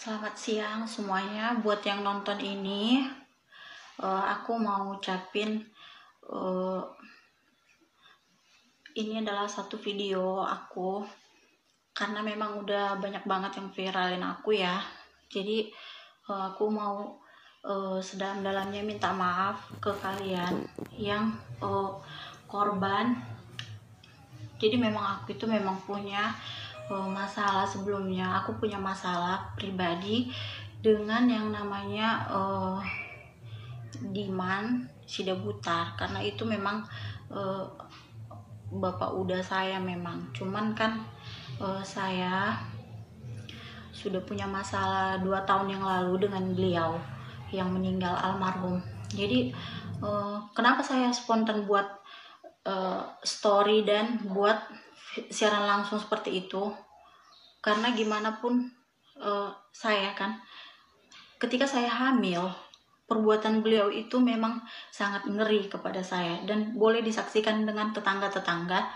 Selamat siang semuanya. Buat yang nonton ini, aku mau ucapin ini adalah satu video aku, karena memang udah banyak banget yang viralin aku ya. Jadi aku mau sedalam-dalamnya minta maaf ke kalian yang korban. Jadi memang aku itu memang punya masalah sebelumnya. Aku punya masalah pribadi dengan yang namanya Diman Sidabutar, karena itu memang bapak udah saya memang. Cuman kan saya sudah punya masalah 2 tahun yang lalu dengan beliau yang meninggal almarhum. Jadi kenapa saya spontan buat story dan buat siaran langsung seperti itu, karena gimana pun saya kan, ketika saya hamil, perbuatan beliau itu memang sangat ngeri kepada saya dan boleh disaksikan dengan tetangga-tetangga.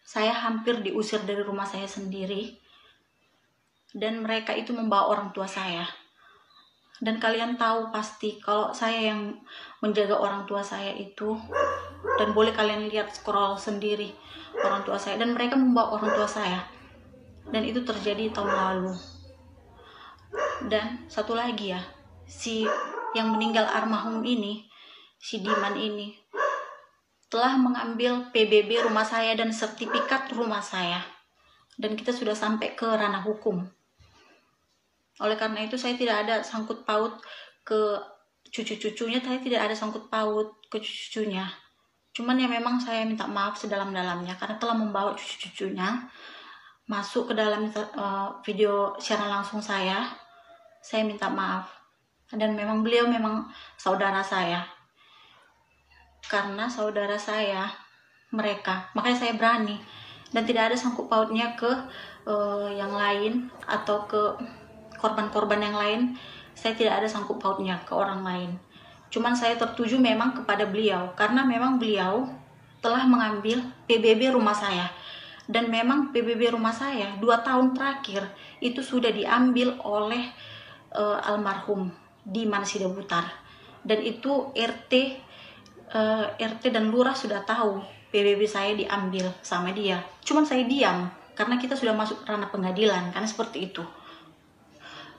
Saya hampir diusir dari rumah saya sendiri dan mereka itu membawa orang tua saya. Dan kalian tahu pasti kalau saya yang menjaga orang tua saya itu, dan boleh kalian lihat scroll sendiri orang tua saya, dan mereka membawa orang tua saya, dan itu terjadi tahun lalu. Dan satu lagi ya, si yang meninggal almarhum ini, si Diman ini telah mengambil PBB rumah saya dan sertifikat rumah saya, dan kita sudah sampai ke ranah hukum. Oleh karena itu saya tidak ada sangkut paut ke cucu-cucunya, saya tidak ada sangkut paut ke cucu-cucunya. Cuman ya memang saya minta maaf sedalam-dalamnya karena telah membawa cucu-cucunya masuk ke dalam video siaran langsung saya. Saya minta maaf. Dan memang beliau memang saudara saya. Karena saudara saya, mereka, makanya saya berani. Dan tidak ada sangkut pautnya ke yang lain atau ke korban-korban yang lain. Saya tidak ada sangkut pautnya ke orang lain. Cuman saya tertuju memang kepada beliau, karena memang beliau telah mengambil PBB rumah saya. Dan memang PBB rumah saya 2 tahun terakhir itu sudah diambil oleh almarhum Diman Sidabutar. Dan itu RT dan lurah sudah tahu PBB saya diambil sama dia. Cuman saya diam karena kita sudah masuk ranah pengadilan, kan seperti itu.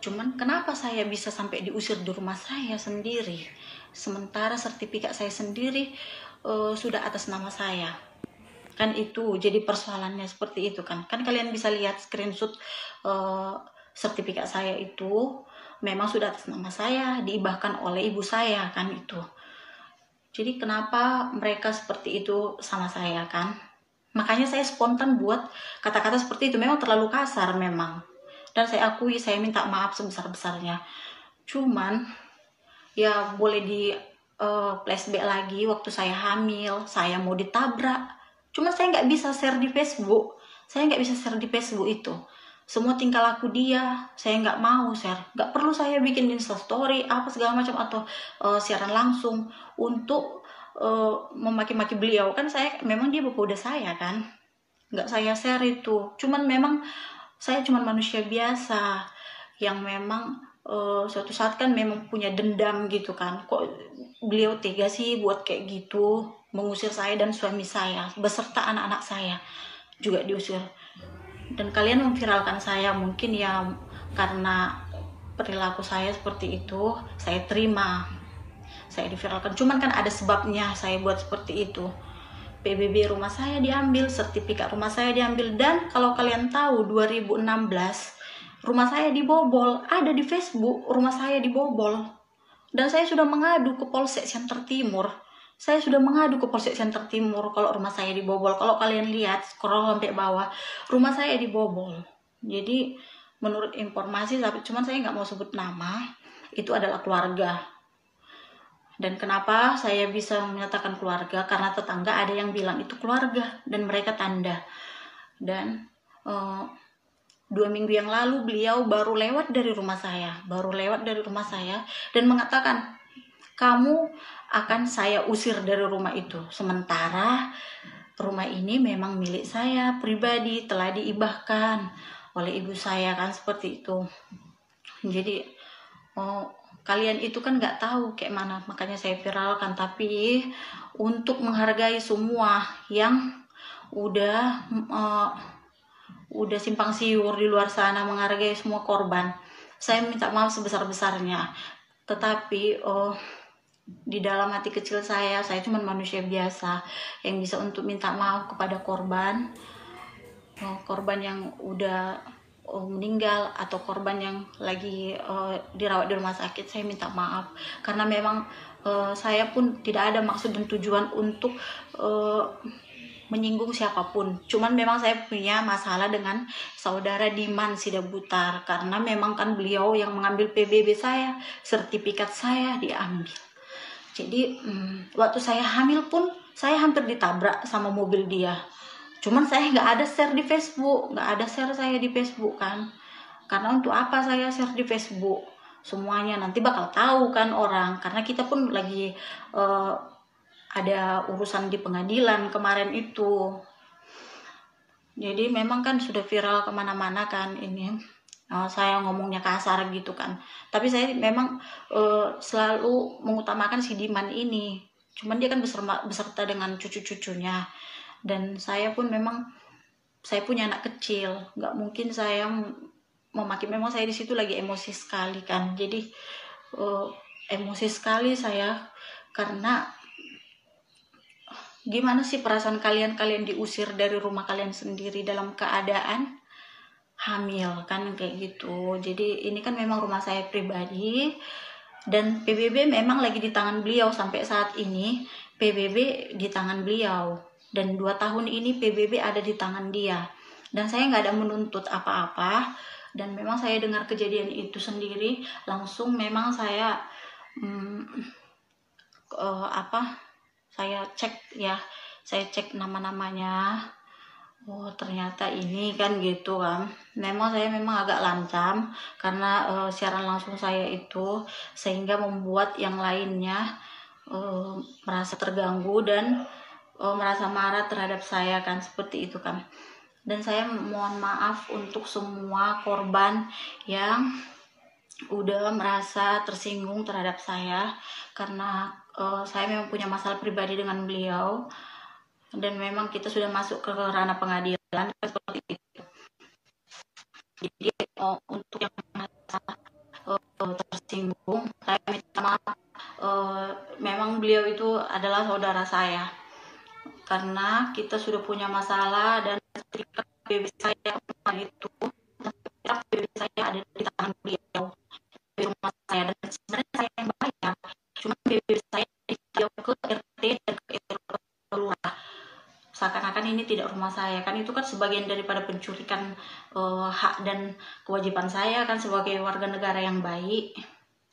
Cuman kenapa saya bisa sampai diusir di rumah saya sendiri, sementara sertifikat saya sendiri sudah atas nama saya? Kan itu jadi persoalannya seperti itu kan. Kan kalian bisa lihat screenshot sertifikat saya itu memang sudah atas nama saya, diibahkan oleh ibu saya kan itu. Jadi kenapa mereka seperti itu sama saya kan? Makanya saya spontan buat kata-kata seperti itu, memang terlalu kasar memang. Dan saya akui, saya minta maaf sebesar-besarnya. Cuman ya boleh di flashback lagi waktu saya hamil, saya mau ditabrak. Cuman saya nggak bisa share di Facebook. Saya nggak bisa share di Facebook itu. Semua tingkah laku dia, saya nggak mau share. Nggak perlu saya bikin instastory, apa segala macam, atau siaran langsung untuk memaki-maki beliau. Kan saya, memang dia bapak udah saya kan. Nggak saya share itu. Cuman memang saya cuma manusia biasa yang memang suatu saat kan memang punya dendam gitu kan. Kok beliau tega sih buat kayak gitu, mengusir saya dan suami saya beserta anak-anak saya juga diusir. Dan kalian memviralkan saya mungkin ya karena perilaku saya seperti itu, saya terima, saya diviralkan. Cuman kan ada sebabnya saya buat seperti itu. PBB rumah saya diambil, sertifikat rumah saya diambil, dan kalau kalian tahu 2016 rumah saya dibobol, ada di Facebook rumah saya dibobol. Dan saya sudah mengadu ke Polsek Center Timur. Saya sudah mengadu ke Polsek Center Timur kalau rumah saya dibobol. Kalau kalian lihat scroll sampai bawah, rumah saya dibobol. Jadi menurut informasi, tapi cuman saya nggak mau sebut nama, itu adalah keluarga. Dan kenapa saya bisa menyatakan keluarga? Karena tetangga ada yang bilang itu keluarga dan mereka tanda. Dan 2 minggu yang lalu beliau baru lewat dari rumah saya, dan mengatakan, kamu akan saya usir dari rumah itu. Sementara rumah ini memang milik saya pribadi, telah diibahkan oleh ibu saya kan seperti itu. Jadi kalian itu kan nggak tahu kayak mana, makanya saya viralkan. Tapi untuk menghargai semua yang udah simpang siur di luar sana, menghargai semua korban, saya minta maaf sebesar-besarnya. Tetapi di dalam hati kecil saya cuma manusia biasa yang bisa untuk minta maaf kepada korban yang udah meninggal atau korban yang lagi dirawat di rumah sakit. Saya minta maaf karena memang saya pun tidak ada maksud dan tujuan untuk menyinggung siapapun. Cuman memang saya punya masalah dengan saudara Diman Sidabutar karena memang kan beliau yang mengambil PBB saya, sertifikat saya diambil. Jadi waktu saya hamil pun saya hampir ditabrak sama mobil dia. Cuman saya nggak ada share di Facebook, nggak ada share saya di Facebook kan. Karena untuk apa saya share di Facebook? Semuanya nanti bakal tahu kan orang. Karena kita pun lagi ada urusan di pengadilan kemarin itu. Jadi memang kan sudah viral kemana-mana kan ini. Saya ngomongnya kasar gitu kan, tapi saya memang selalu mengutamakan si Diman ini. Cuman dia kan beserta dengan cucu-cucunya, dan saya pun memang saya punya anak kecil, nggak mungkin saya memaki. Memang saya di situ lagi emosi sekali kan, jadi emosi sekali saya karena gimana sih perasaan kalian diusir dari rumah kalian sendiri dalam keadaan hamil kan, kayak gitu. Jadi ini kan memang rumah saya pribadi dan PBB memang lagi di tangan beliau. Sampai saat ini PBB di tangan beliau dan 2 tahun ini PBB ada di tangan dia, dan saya nggak ada menuntut apa-apa. Dan memang saya dengar kejadian itu sendiri langsung, memang saya saya cek nama-namanya. Ternyata ini kan gitu kan. Memang saya agak lancam karena siaran langsung saya itu, sehingga membuat yang lainnya merasa terganggu dan merasa marah terhadap saya kan, seperti itu kan. Dan saya mohon maaf untuk semua korban yang udah merasa tersinggung terhadap saya, karena saya memang punya masalah pribadi dengan beliau. Dan memang kita sudah masuk ke ranah pengadilan seperti itu. Jadi untuk yang merasa tersinggung, saya minta maaf. Memang beliau itu adalah saudara saya, karena kita sudah punya masalah. Dan ketika baby saya itu, baby saya ada di tangan beliau di rumah saya, dan sebenarnya saya yang bayar, cuma baby saya dijauh ke RT dan ke lurah. Seakan-akan ini tidak rumah saya kan. Itu kan sebagian daripada pencurikan hak dan kewajiban saya kan sebagai warga negara yang baik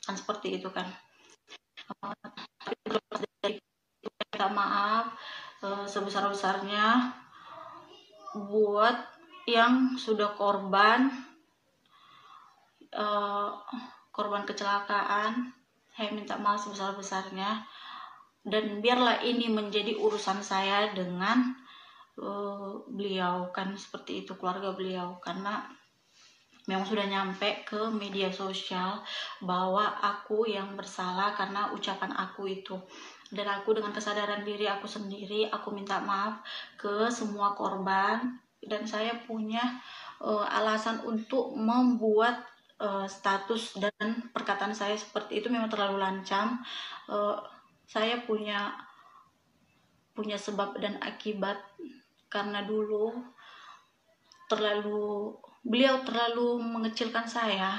kan, seperti itu kan. Tapi terlepas dari itu, minta maaf sebesar-besarnya buat yang sudah korban kecelakaan. Saya minta maaf sebesar-besarnya, dan biarlah ini menjadi urusan saya dengan beliau kan, seperti itu, keluarga beliau. Karena memang sudah nyampe ke media sosial bahwa aku yang bersalah karena ucapan aku itu. Dan aku dengan kesadaran diri aku sendiri, aku minta maaf ke semua korban. Dan saya punya alasan untuk membuat status dan perkataan saya seperti itu memang terlalu lancam. Saya punya sebab dan akibat, karena dulu beliau terlalu mengecilkan saya,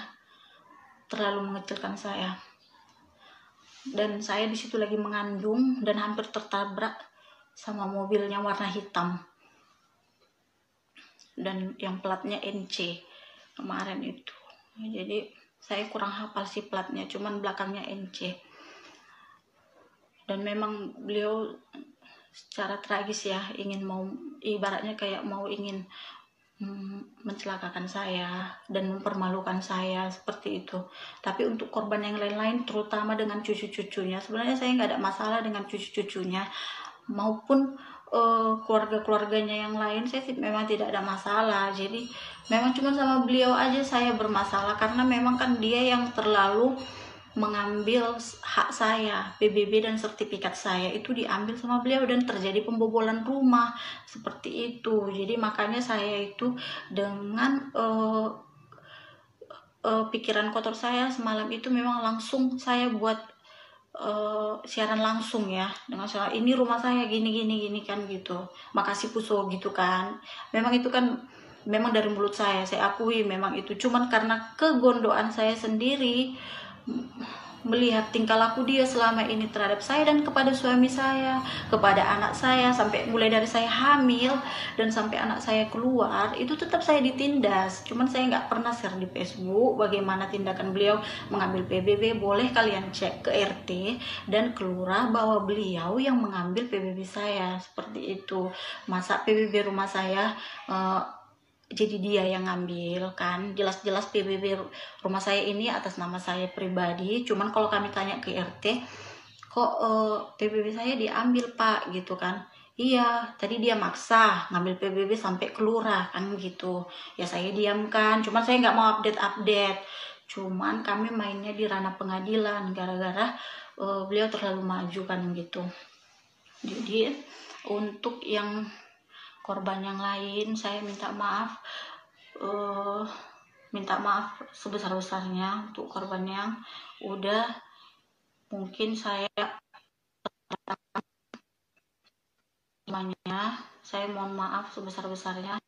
dan saya di situ lagi mengandung dan hampir tertabrak sama mobilnya warna hitam dan yang platnya NC kemarin itu. Jadi saya kurang hafal sih platnya, cuman belakangnya NC. Dan memang beliau secara tragis ya, ibaratnya kayak ingin mencelakakan saya dan mempermalukan saya, seperti itu. Tapi untuk korban yang lain-lain, terutama dengan cucu-cucunya, sebenarnya saya nggak ada masalah dengan cucu-cucunya maupun keluarga-keluarganya yang lain saya memang tidak ada masalah. Jadi memang cuma sama beliau aja saya bermasalah, karena memang kan dia yang terlalu mengambil hak saya, PBB dan sertifikat saya itu diambil sama beliau dan terjadi pembobolan rumah seperti itu. Jadi makanya saya itu dengan pikiran kotor saya semalam itu memang langsung saya buat siaran langsung ya, dengan suara ini rumah saya gini gini gini kan gitu, makasih Puso gitu kan. Memang itu kan memang dari mulut saya akui memang itu, cuman karena kegondoan saya sendiri melihat tingkah laku dia selama ini terhadap saya dan kepada suami saya, kepada anak saya, sampai mulai dari saya hamil dan sampai anak saya keluar, itu tetap saya ditindas. Cuman saya nggak pernah share di Facebook bagaimana tindakan beliau mengambil PBB. Boleh kalian cek ke RT dan kelurah bahwa beliau yang mengambil PBB saya, seperti itu. Masa PBB rumah saya jadi dia yang ngambil kan, jelas-jelas PBB rumah saya ini atas nama saya pribadi. Cuman kalau kami tanya ke RT, kok PBB saya diambil Pak gitu kan. Iya, tadi dia maksa ngambil PBB sampai ke lurah kan gitu. Ya saya diamkan, cuman saya nggak mau update. Cuman kami mainnya di ranah pengadilan gara-gara beliau terlalu maju kan gitu. Jadi untuk yang korban yang lain saya minta maaf, sebesar-besarnya untuk korban yang udah mungkin saya mohon maaf sebesar-besarnya,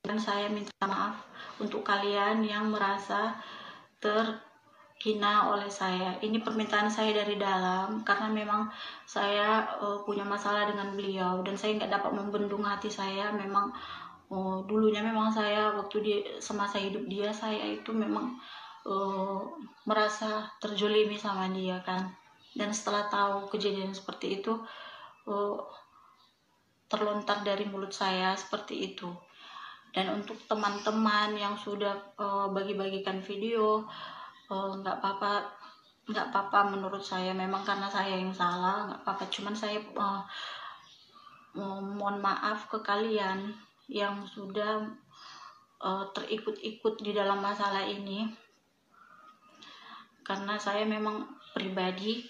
dan saya minta maaf untuk kalian yang merasa terhina oleh saya. Ini permintaan saya dari dalam, karena memang saya punya masalah dengan beliau dan saya nggak dapat membendung hati saya. Memang dulunya memang saya waktu semasa hidup dia, saya itu memang merasa terjolimi sama dia kan. Dan setelah tahu kejadian seperti itu, terlontar dari mulut saya seperti itu. Dan untuk teman-teman yang sudah bagi-bagikan video, nggak apa-apa menurut saya. Memang karena saya yang salah, nggak apa-apa. Cuman saya mohon maaf ke kalian yang sudah terikut-ikut di dalam masalah ini, karena saya memang pribadi,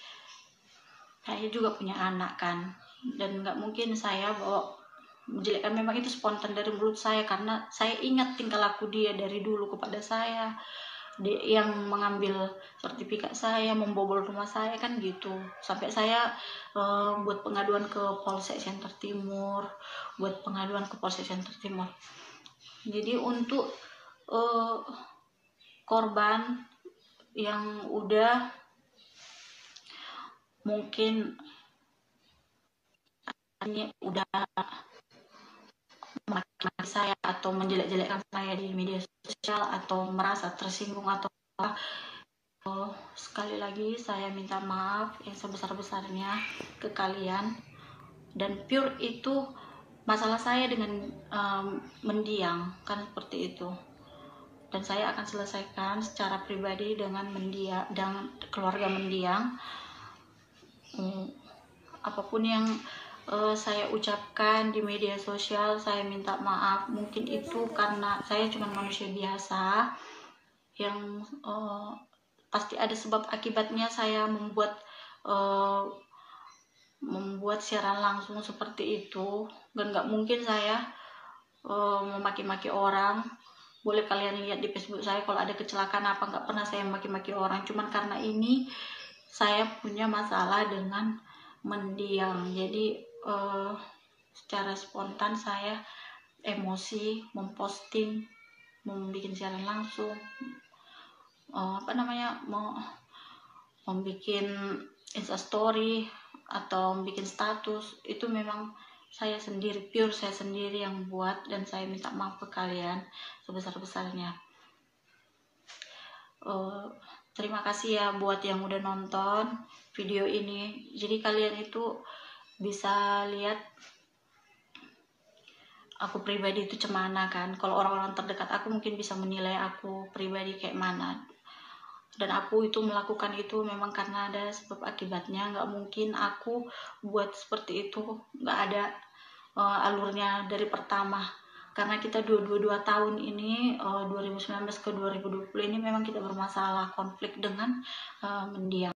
saya juga punya anak kan, dan nggak mungkin saya bawa menjelekkan. Memang itu spontan dari mulut saya, karena saya ingat tingkah laku dia dari dulu kepada saya. Dia yang mengambil sertifikat saya, membobol rumah saya kan gitu. Sampai saya buat pengaduan ke Polsek Center Timur, Jadi untuk korban yang udah mungkin ini udah memaki saya atau menjelek-jelekkan saya di media sosial atau merasa tersinggung atau apa, sekali lagi saya minta maaf yang sebesar-besarnya ke kalian. Dan pure itu masalah saya dengan mendiang kan, seperti itu. Dan saya akan selesaikan secara pribadi dengan mendiang dan keluarga mendiang. Apapun yang saya ucapkan di media sosial, saya minta maaf. Mungkin itu karena saya cuma manusia biasa yang pasti ada sebab akibatnya saya membuat siaran langsung seperti itu. Dan nggak mungkin saya memaki-maki orang. Boleh kalian lihat di Facebook saya kalau ada kecelakaan apa, nggak pernah saya maki-maki orang. Cuman karena ini saya punya masalah dengan mendiang, jadi secara spontan saya emosi memposting, membuat siaran langsung, membuat instastory atau bikin status. Itu memang saya sendiri, pure saya sendiri yang buat, dan saya minta maaf ke kalian sebesar-besarnya. Terima kasih ya buat yang udah nonton video ini. Jadi kalian itu bisa lihat aku pribadi itu cemana kan. Kalau orang-orang terdekat aku mungkin bisa menilai aku pribadi kayak mana. Dan aku itu melakukan itu memang karena ada sebab akibatnya. Nggak mungkin aku buat seperti itu, nggak ada alurnya dari pertama, karena kita 2 tahun ini 2019 ke 2020 ini memang kita bermasalah konflik dengan mendiang.